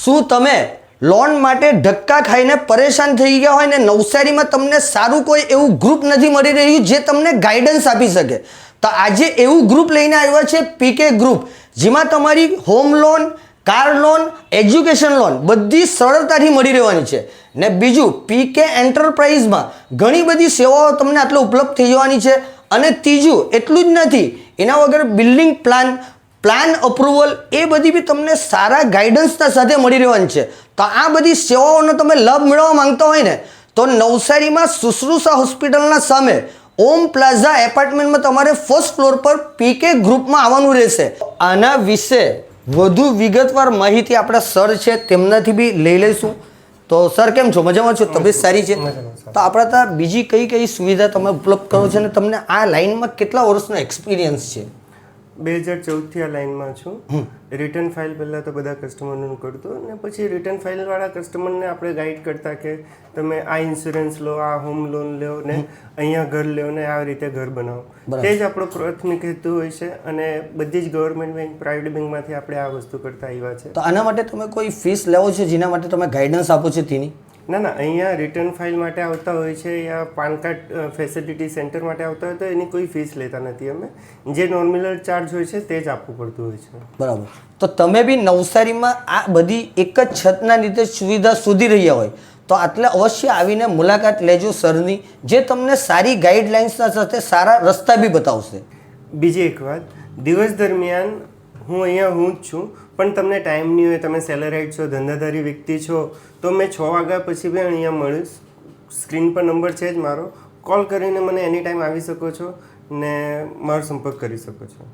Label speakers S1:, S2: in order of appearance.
S1: શું તમે લોન માટે ધક્કા ખાઈને પરેશાન થઈ ગયા હોય ને નવસારીમાં તમને સારું કોઈ એવું ગ્રુપ નથી મળી રહ્યું જે તમને ગાઈડન્સ આપી શકે? તો આજે એવું ગ્રુપ લઈને આવ્યા છે પીકે ગ્રુપ, જેમાં તમારી home loan, car loan, education loan બધી સરળતાથી મળી રહેવાની છે. ને બીજું, પીકે એન્ટરપ્રાઇઝમાં ઘણી બધી સેવાઓ તમને આટલો ઉપલબ્ધ થઈ જવાની છે. અને ત્રીજું, એટલું જ નથી, એના વગર બિલ્ડિંગ પ્લાન અપ્રુવલ એ બધી બી તમને સારા ગાઈડન્સના સાથે મળી રહેવાની છે. તો આ બધી સેવાઓનો તમે લાભ મેળવવા માંગતા હોય ને તો નવસારીમાં સુશ્રુષા હોસ્પિટલના સામે ઓમ પ્લાઝા એપાર્ટમેન્ટમાં તમારે ફર્સ્ટ ફ્લોર પર પીકે ગ્રુપમાં આવવાનું રહેશે. આના વિશે વધુ વિગતવાર માહિતી આપણા સર છે તેમનાથી બી લઈ લઈશું. તો સર કેમ છો? મજામાં છો? તબિયત સારી છે? તો આપણા ત્યાં બીજી કઈ કઈ સુવિધા તમે ઉપલબ્ધ કરો છો અને તમને આ લાઈનમાં કેટલા વર્ષનો એક્સપિરિયન્સ છે?
S2: 2014થી આ લાઈનમાં છું. રિટર્ન ફાઇલ પહેલાં તો બધા કસ્ટમરનું કરતો અને પછી રિટર્ન ફાઇલવાળા કસ્ટમરને આપણે ગાઈડ કરતા કે તમે આ ઇન્સ્યોરન્સ લો, આ હોમ લોન લો ને અહીંયા ઘર લો ને આ રીતે ઘર બનાવો. તે જ આપણો પ્રાથમિક હેતુ હોય છે અને બધી જ ગવર્મેન્ટ બેંક, પ્રાઇવેટ બેંકમાંથી આપણે આ વસ્તુ કરતા આવ્યા છે.
S1: તો આના માટે તમે કોઈ ફીસ લેવો છો જેના માટે તમે ગાઈડન્સ આપો છો તેની?
S2: ના, અહીંયા રિટર્ન ફાઇલ માટે આવતા હોય છે યા પાન કાર્ડ ફેસિલિટી સેન્ટર માટે આવતા હોય તો એની કોઈ ફીસ લેતા નથી અમે. જે નોર્મલ ચાર્જ હોય છે તે જ આપવું પડતું હોય છે.
S1: બરાબર. તો તમે બી નવસારીમાં આ બધી એક જ છતના નીચે સુવિધા શોધી રહ્યા હોય તો આટલે અવશ્ય આવીને મુલાકાત લેજો સરની, જે તમને સારી ગાઈડલાઇન્સના સાથે સારા રસ્તા બી બતાવશે.
S2: બીજી એક વાત, દિવસ દરમિયાન હું જ છું, પણ તમને ટાઈમ નહીં હોય, તમે સેલેરાઇડ છો, ધંધાદારી વ્યક્તિ છો, તો મેં 6 વાગ્યા પછી બી અહીંયા મળીશ. સ્ક્રીન પર નંબર છે જ મારો. કોલ કરીને મને એની ટાઈમ આવી શકો છો ને મારો સંપર્ક કરી શકો છો.